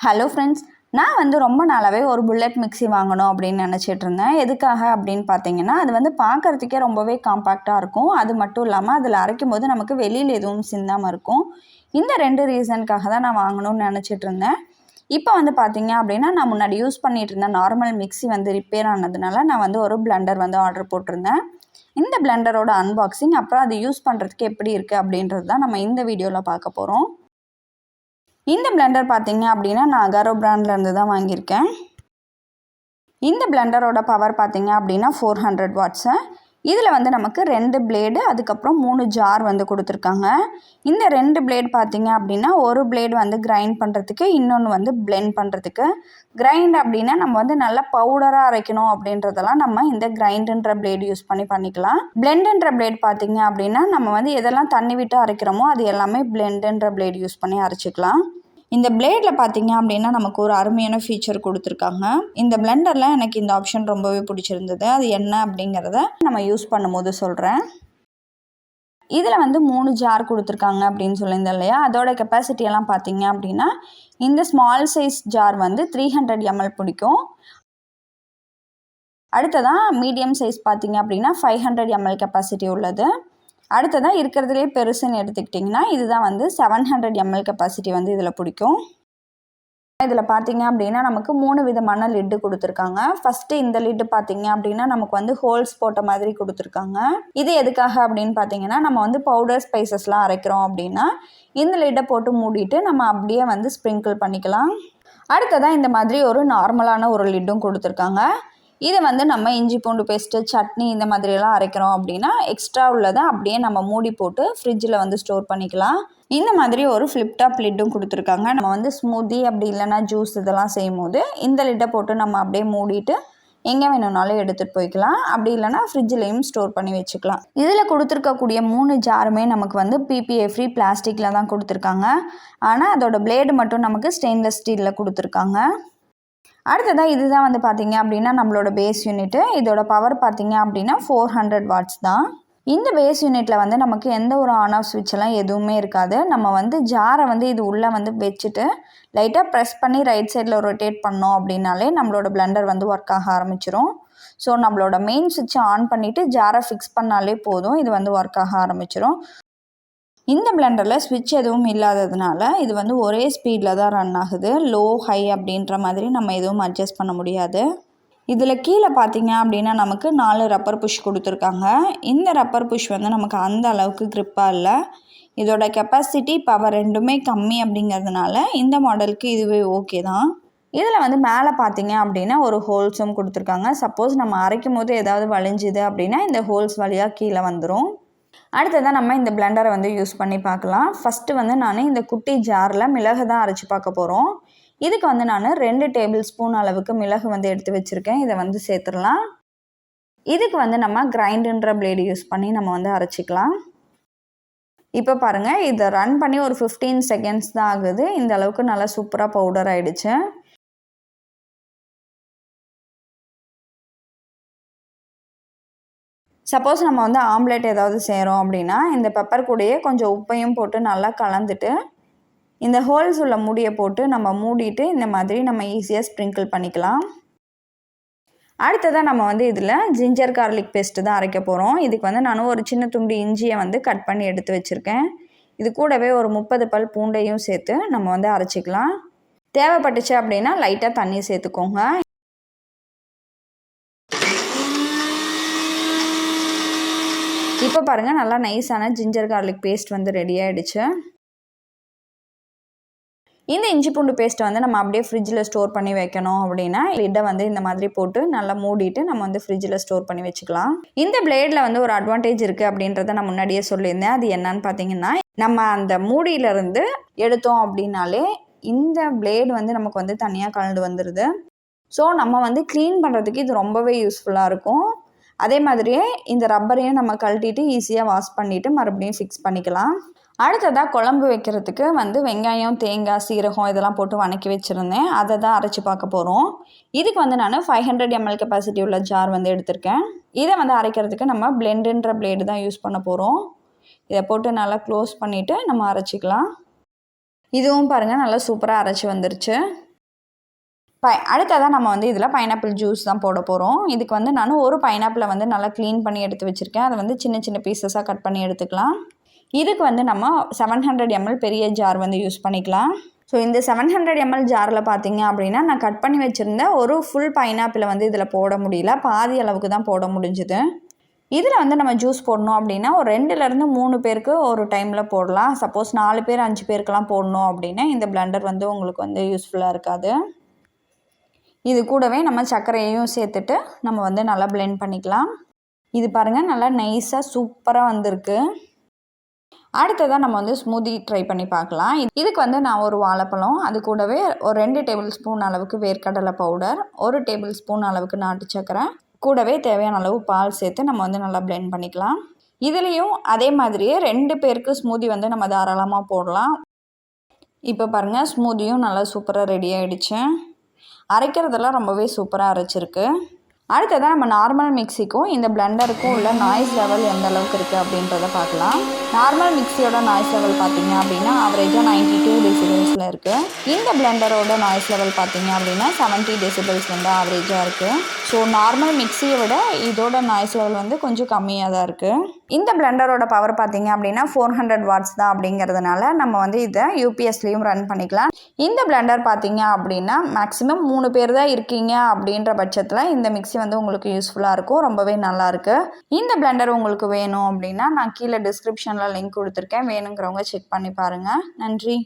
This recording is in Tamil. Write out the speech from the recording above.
ஹலோ ஃப்ரெண்ட்ஸ், நான் வந்து ரொம்ப நாளாகவே ஒரு புல்லட் மிக்ஸி வாங்கணும் அப்படின்னு நினச்சிட்டு இருந்தேன். எதுக்காக அப்படின்னு பார்த்தீங்கன்னா, அது வந்து பார்க்குறதுக்கே ரொம்பவே காம்பேக்டாக இருக்கும். அது மட்டும் இல்லாமல் அதில் அரைக்கும் போது நமக்கு வெளியில் எதுவும் சிந்தாமல் இருக்கும். இந்த 2 ரீசனுக்காக தான் நான் வாங்கணும்னு நினச்சிட்டு இருந்தேன். இப்போ வந்து பார்த்தீங்க அப்படின்னா, நான் முன்னாடி யூஸ் பண்ணிகிட்டு இருந்த நார்மல் மிக்ஸி வந்து ரிப்பேர் ஆனதுனால நான் வந்து ஒரு பிளெண்டர் வந்து ஆர்டர் போட்டிருந்தேன். இந்த பிளெண்டரோட அன்பாக்சிங் அப்புறம் அது யூஸ் பண்ணுறதுக்கு எப்படி இருக்குது அப்படின்றது தான் நம்ம இந்த வீடியோவில் பார்க்க போகிறோம். இந்த பிளெண்டர் பார்த்தீங்க அப்படின்னா நான் அகாரோ பிராண்ட்லேருந்து தான் வாங்கியிருக்கேன். இந்த பிளெண்டரோட பவர் பார்த்தீங்க அப்படின்னா 400 வாட்ஸு. இதில் வந்து நமக்கு 2 பிளேடு அதுக்கப்புறம் 3 ஜார் வந்து கொடுத்துருக்காங்க. இந்த 2 பிளேடு பார்த்தீங்க அப்படின்னா ஒரு பிளேடு வந்து கிரைண்ட் பண்ணுறதுக்கு, இன்னொன்று வந்து பிளெண்ட் பண்ணுறதுக்கு. கிரைண்ட் அப்படின்னா நம்ம வந்து நல்லா பவுடராக அரைக்கணும் அப்படின்றதெல்லாம் நம்ம இந்த கிரைண்டுன்ற பிளேடு யூஸ் பண்ணிக்கலாம். பிளெண்டுன்ற பிளேடு பார்த்தீங்க அப்படின்னா நம்ம வந்து எதெல்லாம் தண்ணி விட்டு அரைக்கிறோமோ அது எல்லாமே பிளெண்டுன்ற பிளேடு யூஸ் பண்ணி அரைச்சிக்கலாம். இந்த பிளேடில் பார்த்தீங்க அப்படின்னா நமக்கு ஒரு அருமையான ஃபீச்சர் கொடுத்துருக்காங்க. இந்த பிளெண்டரில் எனக்கு இந்த ஆப்ஷன் ரொம்பவே பிடிச்சிருந்தது. அது என்ன அப்படிங்கிறத நம்ம யூஸ் பண்ணும்போது சொல்கிறேன். இதில் வந்து 3 ஜார் கொடுத்துருக்காங்க அப்படின்னு சொல்லியிருந்தேன் இல்லையா, அதோட கெப்பாசிட்டியெல்லாம் பார்த்தீங்க அப்படின்னா இந்த ஸ்மால் சைஸ் ஜார் வந்து 300 ml பிடிக்கும். அடுத்ததான் மீடியம் சைஸ் பார்த்தீங்க அப்படின்னா 500 ml கெப்பாசிட்டி உள்ளது. அடுத்ததாக இருக்கிறதுலே பெருசுன்னு எடுத்துக்கிட்டிங்கன்னா இதுதான் வந்து 700 ml கெப்பாசிட்டி வந்து இதில் பிடிக்கும். இதில் பார்த்தீங்க அப்படின்னா நமக்கு 3 விதமான லிட்டு கொடுத்துருக்காங்க. ஃபஸ்ட்டு இந்த லிட்டு பார்த்தீங்க அப்படின்னா நமக்கு வந்து ஹோல்ஸ் போட்ட மாதிரி கொடுத்துருக்காங்க. இது எதுக்காக அப்படின்னு பார்த்தீங்கன்னா நம்ம வந்து பவுடர் ஸ்பைசஸ்லாம் அரைக்கிறோம் அப்படின்னா இந்த லிட்டை போட்டு மூடிட்டு நம்ம அப்படியே வந்து ஸ்ப்ரிங்கிள் பண்ணிக்கலாம். அடுத்ததாக இந்த மாதிரி ஒரு நார்மலான ஒரு லிட்டும் கொடுத்துருக்காங்க. இதை வந்து நம்ம இஞ்சி பூண்டு பேஸ்ட்டு, சட்னி இந்த மாதிரியெல்லாம் அரைக்கிறோம் அப்படின்னா எக்ஸ்ட்ரா உள்ளதை அப்படியே நம்ம மூடி போட்டு ஃப்ரிட்ஜில் வந்து ஸ்டோர் பண்ணிக்கலாம். இந்த மாதிரி ஒரு ஃப்ளிப் டாப் லிட்டும் கொடுத்துருக்காங்க. நம்ம வந்து ஸ்மூத்தி அப்படி இல்லைன்னா ஜூஸ் இதெல்லாம் செய்யும் போது இந்த லிட்டை போட்டு நம்ம அப்படியே மூடிட்டு எங்கே வேணும்னாலும் எடுத்துகிட்டு போய்க்கலாம். அப்படி இல்லைனா ஃப்ரிட்ஜிலையும் ஸ்டோர் பண்ணி வச்சுக்கலாம். இதில் கொடுத்துருக்கக்கூடிய 3 ஜாருமே நமக்கு வந்து PPA ஃப்ரீ பிளாஸ்டிக்கில் தான் கொடுத்துருக்காங்க. ஆனால் அதோட பிளேடு மட்டும் நமக்கு ஸ்டெயின்லெஸ் ஸ்டீலில் கொடுத்துருக்காங்க. அடுத்ததாக இதுதான் வந்து பார்த்தீங்க அப்படின்னா நம்மளோட பேஸ் யூனிட்டு. இதோட பவர் பார்த்தீங்க அப்படின்னா 400 வாட்ஸ் தான். இந்த பேஸ் யூனிட்டில் வந்து நமக்கு எந்த ஒரு ஆன் ஆஃப் ஸ்விட்செல்லாம் எதுவுமே இருக்காது. நம்ம வந்து ஜாரை வந்து இது உள்ளே வந்து வச்சுட்டு லைட்டாக ப்ரெஸ் பண்ணி ரைட் சைடில் ரொட்டேட் பண்ணோம் அப்படின்னாலே நம்மளோட பிளெண்டர் வந்து ஒர்க் ஆக ஆரம்பிச்சிடும். ஸோ நம்மளோட மெயின் சுவிட்சை ஆன் பண்ணிவிட்டு ஜாரை ஃபிக்ஸ் பண்ணாலே போதும், இது வந்து ஒர்க் ஆக ஆரம்பிச்சிடும். இந்த பிளெண்டரில் ஸ்விட்ச் எதுவும் இல்லாததுனால இது வந்து ஒரே ஸ்பீடில் தான் ரன் ஆகுது. லோ ஹை அப்படின்ற மாதிரி நம்ம எதுவும் அட்ஜஸ்ட் பண்ண முடியாது. இதில் கீழே பார்த்தீங்க அப்படின்னா நமக்கு 4 ரப்பர் புஷ் கொடுத்துருக்காங்க. இந்த ரப்பர் புஷ் வந்து நமக்கு அந்த அளவுக்கு க்ரிப்பாக இல்லை. இதோட கெப்பாசிட்டி பவர் ரெண்டுமே கம்மி அப்படிங்கிறதுனால இந்த மாடலுக்கு இதுவே ஓகே தான். இதில் வந்து மேலே பார்த்தீங்க அப்படின்னா ஒரு ஹோல்ஸும் கொடுத்துருக்காங்க. சப்போஸ் நம்ம அரைக்கும் போது ஏதாவது வளைஞ்சுது அப்படின்னா இந்த ஹோல்ஸ் வழியாக கீழே வந்துடும். அடுத்ததான் நம்ம இந்த பிளெண்டரை வந்து யூஸ் பண்ணி பார்க்கலாம். ஃபஸ்ட்டு வந்து நான் இந்த குட்டி ஜாரில் மிளகு தான் அரைச்சி பார்க்க போகிறோம். இதுக்கு வந்து நான் 2 டேபிள் ஸ்பூன் அளவுக்கு மிளகு வந்து எடுத்து வச்சுருக்கேன். இதை வந்து சேர்த்துடலாம். இதுக்கு வந்து நம்ம கிரைண்டுன்ற பிளேடு யூஸ் பண்ணி நம்ம வந்து அரைச்சிக்கலாம். இப்போ பாருங்கள், இதை ரன் பண்ணி ஒரு 15 செகண்ட்ஸ் தான் ஆகுது. இந்த அளவுக்கு நல்லா சூப்பராக பவுடர் ஆகிடுச்சு. சப்போஸ் நம்ம வந்து ஆம்லேட் ஏதாவது செய்கிறோம் அப்படின்னா இந்த பெப்பர் கூடயே கொஞ்சம் உப்பையும் போட்டு நல்லா கலந்துட்டு இந்த ஹோல்ஸ் உள்ள மூடியை போட்டு நம்ம மூடிட்டு இந்த மாதிரி நம்ம ஈஸியாக ஸ்ப்ரிங்கிள் பண்ணிக்கலாம். அடுத்ததாக நம்ம வந்து இதில் ஜிஞ்சர் கார்லிக் பேஸ்ட்டு தான் அரைக்க போகிறோம். இதுக்கு வந்து நான் ஒரு சின்ன துண்டு இஞ்சியை வந்து கட் பண்ணி எடுத்து வச்சுருக்கேன். இது கூடவே ஒரு 30 பல் பூண்டையும் சேர்த்து நம்ம வந்து அரைச்சிக்கலாம். தேவைப்பட்டுச்சு அப்படின்னா லைட்டாக தண்ணி சேர்த்துக்கோங்க. இப்போ பாருங்கள், நல்லா நைஸான ஜிஞ்சர் கார்லிக் பேஸ்ட் வந்து ரெடி ஆகிடுச்சு. இந்த இஞ்சி பூண்டு பேஸ்ட்டை வந்து நம்ம அப்படியே ஃப்ரிட்ஜில் ஸ்டோர் பண்ணி வைக்கணும் அப்படின்னா லிட்டை வந்து இந்த மாதிரி போட்டு நல்லா மூடிட்டு நம்ம வந்து ஃப்ரிட்ஜில் ஸ்டோர் பண்ணி வச்சுக்கலாம். இந்த பிளேடில் வந்து ஒரு அட்வான்டேஜ் இருக்குது அப்படின்றத நான் முன்னாடியே சொல்லியிருந்தேன். அது என்னன்னு பார்த்தீங்கன்னா நம்ம அந்த மூடியிலேருந்து எடுத்தோம் அப்படின்னாலே இந்த பிளேடு வந்து நமக்கு வந்து தனியாக கலந்து வந்துடுது. ஸோ நம்ம வந்து க்ளீன் பண்ணுறதுக்கு இது ரொம்பவே யூஸ்ஃபுல்லாக இருக்கும். அதே மாதிரியே இந்த ரப்பரையும் நம்ம கழட்டிட்டு ஈஸியாக வாஷ் பண்ணிவிட்டு மறுபடியும் ஃபிக்ஸ் பண்ணிக்கலாம். அடுத்ததாக குழம்பு வைக்கிறதுக்கு வந்து வெங்காயம், தேங்காய், சீரகம் இதெல்லாம் போட்டு வணக்கி வச்சுருந்தேன். அதை தான் அரைச்சி பார்க்க போகிறோம். இதுக்கு வந்து நான் 500 ml கெப்பாசிட்டி உள்ள ஜார் வந்து எடுத்திருக்கேன். இதை வந்து அரைக்கிறதுக்கு நம்ம பிளெண்டுன்ற பிளேடு தான் யூஸ் பண்ண போகிறோம். இதை போட்டு நல்லா க்ளோஸ் பண்ணிவிட்டு நம்ம அரைச்சிக்கலாம். இதுவும் பாருங்கள் நல்லா சூப்பராக அரைச்சி வந்துருச்சு. அடுத்ததான் நம்ம வந்து இதில் பைனாப்பிள் ஜூஸ் தான் போட போகிறோம். இதுக்கு வந்து நான் ஒரு பைனாப்பிளை வந்து நல்லா க்ளீன் பண்ணி எடுத்து வச்சுருக்கேன். அதை வந்து சின்ன சின்ன பீசஸாக கட் பண்ணி எடுத்துக்கலாம். இதுக்கு வந்து நம்ம 700 ml பெரிய ஜார் வந்து யூஸ் பண்ணிக்கலாம். ஸோ இந்த 700 ml ஜாரில் பார்த்தீங்க அப்படின்னா நான் கட் பண்ணி வச்சுருந்த ஒரு ஃபுல் பைனாப்பிளை வந்து இதில் போட முடியல, பாதி அளவுக்கு தான் போட முடிஞ்சுது. இதில் வந்து நம்ம ஜூஸ் போடணும் அப்படின்னா ஒரு 2லேருந்து 3 பேருக்கு ஒரு டைமில் போடலாம். சப்போஸ் 4 பேர் 5 பேருக்கெலாம் போடணும் அப்படின்னா இந்த பிளெண்டர் வந்து உங்களுக்கு வந்து யூஸ்ஃபுல்லாக இருக்காது. இது கூடவே நம்ம சர்க்கரையையும் சேர்த்துட்டு நம்ம வந்து நல்லா பிளெண்ட் பண்ணிக்கலாம். இது பாருங்கள் நல்லா நைஸாக சூப்பராக வந்திருக்கு. அடுத்ததாக நம்ம வந்து ஸ்மூதி ட்ரை பண்ணி பார்க்கலாம். இதுக்கு வந்து நான் ஒரு வாழைப்பழம், அது கூடவே ஒரு 2 டேபிள் ஸ்பூன் அளவுக்கு வேர்க்கடலை பவுடர், 1 டேபிள் ஸ்பூன் அளவுக்கு நாட்டு சர்க்கரை, கூடவே தேவையான அளவு பால் சேர்த்து நம்ம வந்து நல்லா பிளெண்ட் பண்ணிக்கலாம். இதுலேயும் அதே மாதிரியே 2 பேருக்கு ஸ்மூதி வந்து நம்ம தாராளமாக போடலாம். இப்போ பாருங்கள் ஸ்மூதியும் நல்லா சூப்பராக ரெடி ஆகிடுச்சு. அரைக்கிறதெல்லாம் ரொம்பவே சூப்பராக அரைச்சிருக்கு. அடுத்ததான் நம்ம நார்மல் மிக்சிக்கும் இந்த பிளெண்டருக்கும் உள்ள நாய்ஸ் லெவல் எந்த அளவுக்கு இருக்குது அப்படின்றத பார்க்கலாம். நார்மல் மிக்சியோட நாய்ஸ் லெவல் பார்த்தீங்க அப்படின்னா ஆவரேஜாக 92 டெசிபிள்ஸில் இருக்குது. இந்த பிளெண்டரோட நாய்ஸ் லெவல் பார்த்தீங்க அப்படின்னா 70 டெசிபிள்ஸ் வந்து ஆவரேஜாக இருக்குது. ஸோ நார்மல் மிக்சியை விட இதோட நாய்ஸ் லெவல் வந்து கொஞ்சம் கம்மியாக தான் இருக்குது. இந்த பிளெண்டரோட பவர் பார்த்தீங்க அப்படின்னா 400 வாட்ஸ் தான் அப்படிங்கிறதுனால நம்ம வந்து இதை யூபிஎஸ்லேயும் ரன் பண்ணிக்கலாம். இந்த பிளெண்டர் பார்த்தீங்க அப்படின்னா மேக்ஸிமம் 3 பேர் தான் இருக்கீங்க அப்படின்ற பட்சத்தில் இந்த மிக்சி வந்து உங்களுக்கு யூஸ்ஃபுல்லாக இருக்கும். ரொம்பவே நல்லாயிருக்கு. இந்த பிளெண்டர் உங்களுக்கு வேணும் அப்படின்னா நான் கீழே டிஸ்கிரிப்ஷனில் லிங்க் கொடுத்துருக்கேன். வேணுங்கிறவங்க செக் பண்ணி பாருங்கள். நன்றி.